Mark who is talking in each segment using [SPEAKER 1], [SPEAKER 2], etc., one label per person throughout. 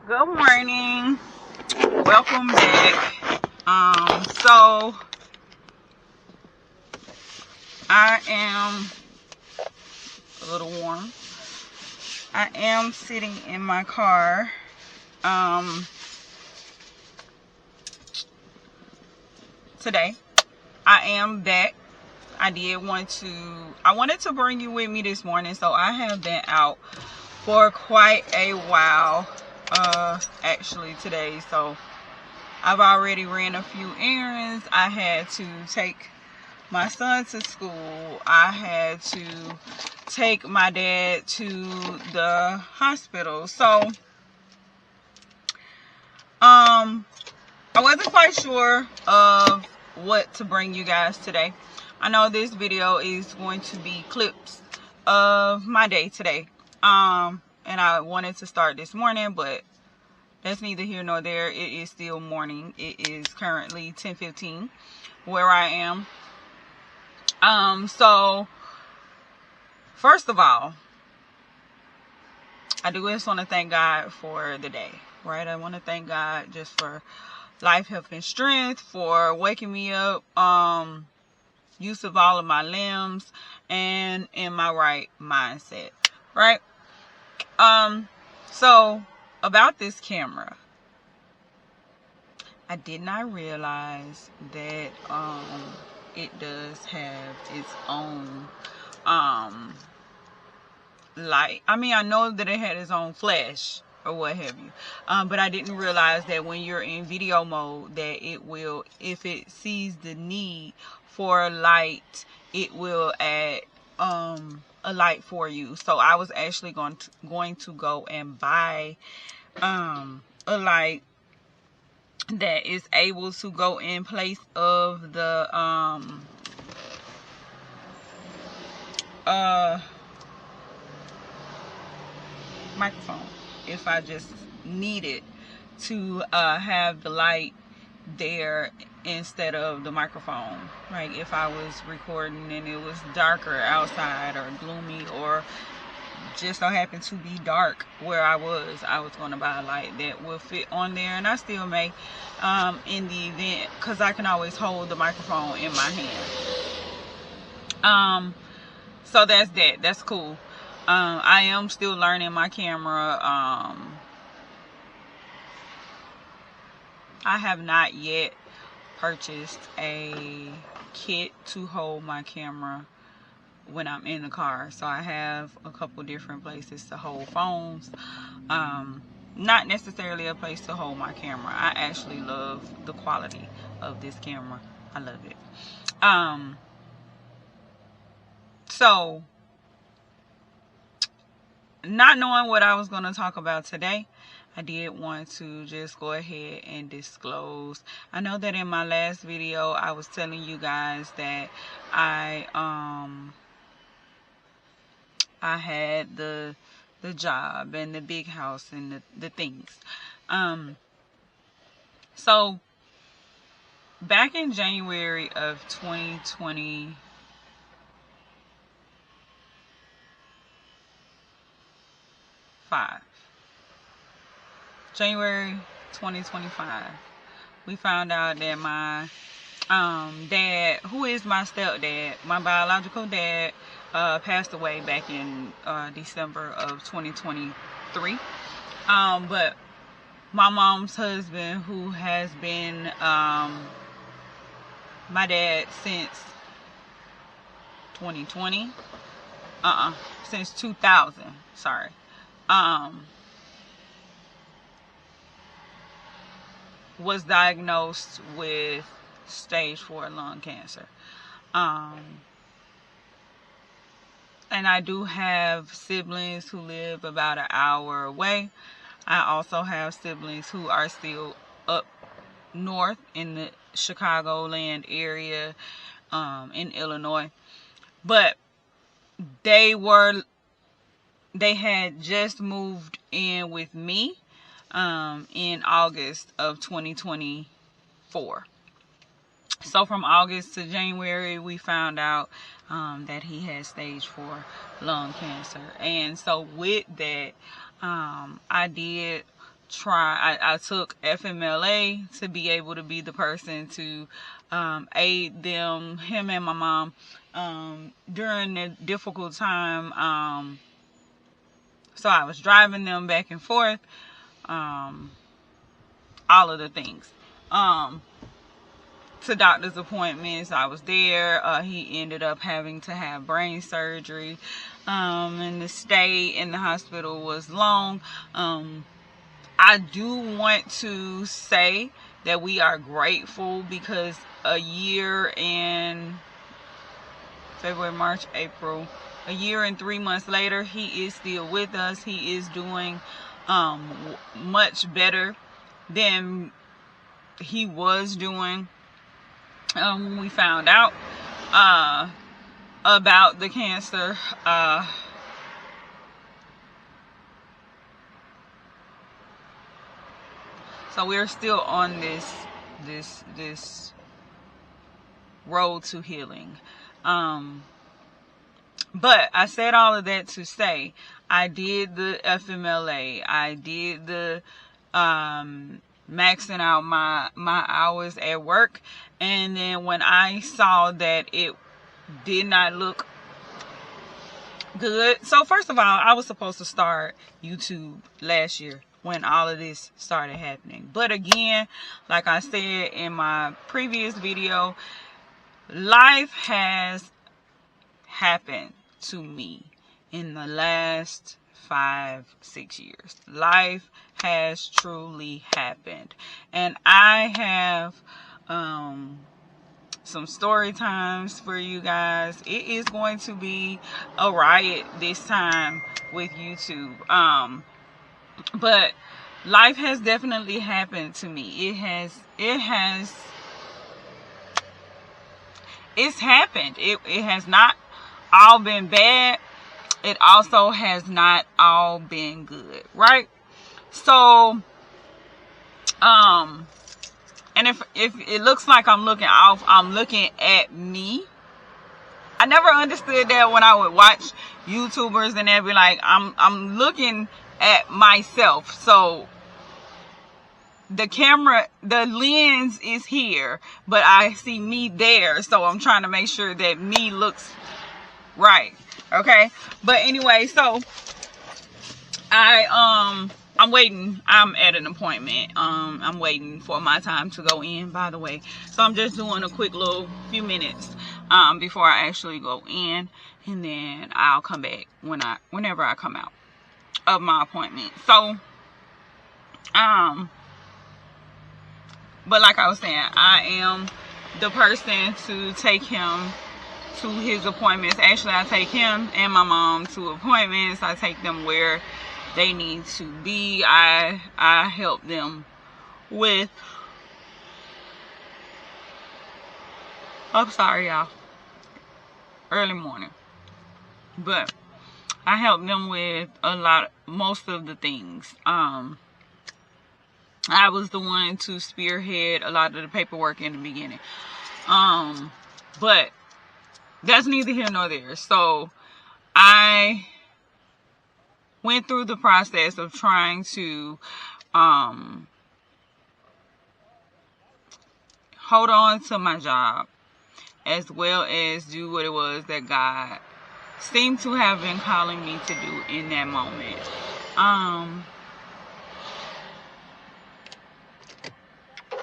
[SPEAKER 1] Good morning. Welcome back. So I am a little warm. I am sitting in my car. Today I am back. I wanted to bring you with me this morning, so I have been out for quite a while, actually today. So I've already ran a few errands. I had to take my son to school. I had to take my dad to the hospital. So I wasn't quite sure of what to bring you guys today. I know this video is going to be clips of my day today. And I wanted to start this morning, but that's neither here nor there. It is still morning. It is currently 10:15 where I am. So first of all, I do just want to thank God for the day, right? I want to thank God just for life, health, and strength, for waking me up, use of all of my limbs, and in my right mindset, right? So about this camera, I did not realize that it does have its own light. I mean, I know that it had its own flash or what have you, but I didn't realize that when you're in video mode that it will, if it sees the need for a light, it will add a light for you. So I was actually going to go and buy a light that is able to go in place of the microphone if I just needed to have the light there instead of the microphone. Like if I was recording and it was darker outside or gloomy, or just so happened to be dark where I was going to buy a light that will fit on there, and I still may in the event, because I can always hold the microphone in my hand. So that's cool. I am still learning my camera. I have not yet purchased a kit to hold my camera when I'm in the car. So I have a couple different places to hold phones. Not necessarily a place to hold my camera. I actually love the quality of this camera. I love it. So not knowing what I was going to talk about today, I did want to just go ahead and disclose. I know that in my last video I was telling you guys that I had the job and the big house and the things. So back in January of 2020, January 2025, we found out that my dad, who is my stepdad, my biological dad, passed away back in December of 2023. But my mom's husband, who has been my dad since 2020, since 2000, sorry, was diagnosed with stage 4 lung cancer. And I do have siblings who live about an hour away. I also have siblings who are still up north in the Chicagoland area, in Illinois. But they had just moved in with me in August of 2024. So from August to January, we found out that he had stage 4 lung cancer. And so with that, I did I took FMLA to be able to be the person to aid them, him and my mom, during the difficult time. So I was driving them back and forth, all of the things. To doctor's appointments, I was there. He ended up having to have brain surgery, and the stay in the hospital was long. I do want to say that we are grateful because a year and February, March, April, a year and 3 months later, he is still with us. He is doing much better than he was doing when we found out about the cancer. So we're still on this road to healing. But I said all of that to say I did the FMLA. I did the maxing out my hours at work. And then when I saw that it did not look good. So first of all, I was supposed to start YouTube last year when all of this started happening. But again, like I said in my previous video, life has happened to me in the last 5-6 years. Life has truly happened. And I have some story times for you guys. It is going to be a riot this time with YouTube. But life has definitely happened to me. It's happened. It has not all been bad. It also has not all been good, right? So, and if it looks like I'm looking off, I'm looking at me. I never understood that when I would watch YouTubers and they'd be like, I'm looking at myself. So the camera, the lens is here, but I see me there. So I'm trying to make sure that me looks right. Okay. But anyway, so I'm waiting. I'm at an appointment. I'm waiting for my time to go in, by the way. So I'm just doing a quick little few minutes before I actually go in, and then I'll come back whenever I come out of my appointment. So but like I was saying, I am the person to take him to his appointments. Actually, I take him and my mom to appointments. I take them where they need to be. I help them with, I'm sorry y'all, early morning, but I help them with most of the things. I was the one to spearhead a lot of the paperwork in the beginning, but that's neither here nor there. So I went through the process of trying to hold on to my job, as well as do what it was that God seemed to have been calling me to do in that moment.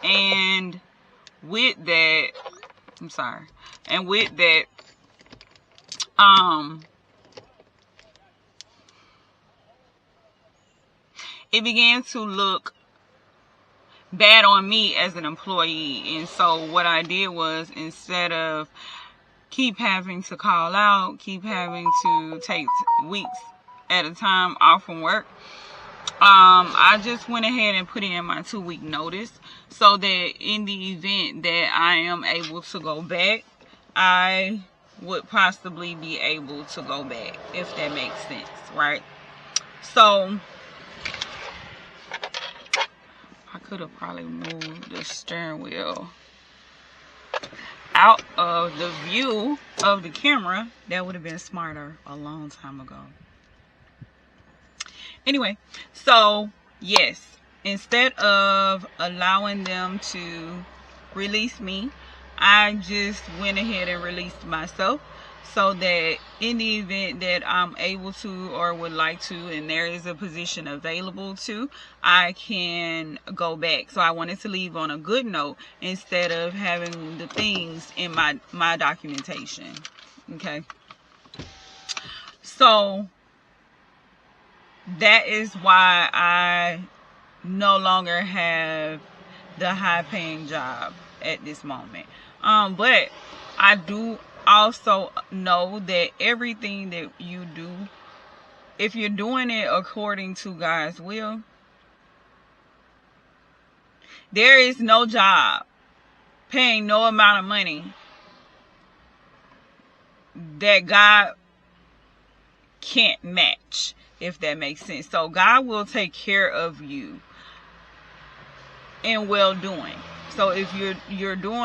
[SPEAKER 1] And with that, it began to look bad on me as an employee. And so what I did was, instead of keep having to call out, keep having to take weeks at a time off from work, I just went ahead and put in my 2-week notice, so that in the event that I am able to go back, I would possibly be able to go back, if that makes sense, right? So I could have probably moved the steering wheel out of the view of the camera. That would have been smarter a long time ago. Anyway, so yes, instead of allowing them to release me, I just went ahead and released myself, so that in the event that I'm able to or would like to, and there is a position available to, I can go back. So I wanted to leave on a good note instead of having the things in my documentation. Okay. So that is why I no longer have the high paying job at this moment. But I do also know that everything that you do, if you're doing it according to God's will, there is no job paying no amount of money that God can't match, if that makes sense. So God will take care of you in well doing. So if you're doing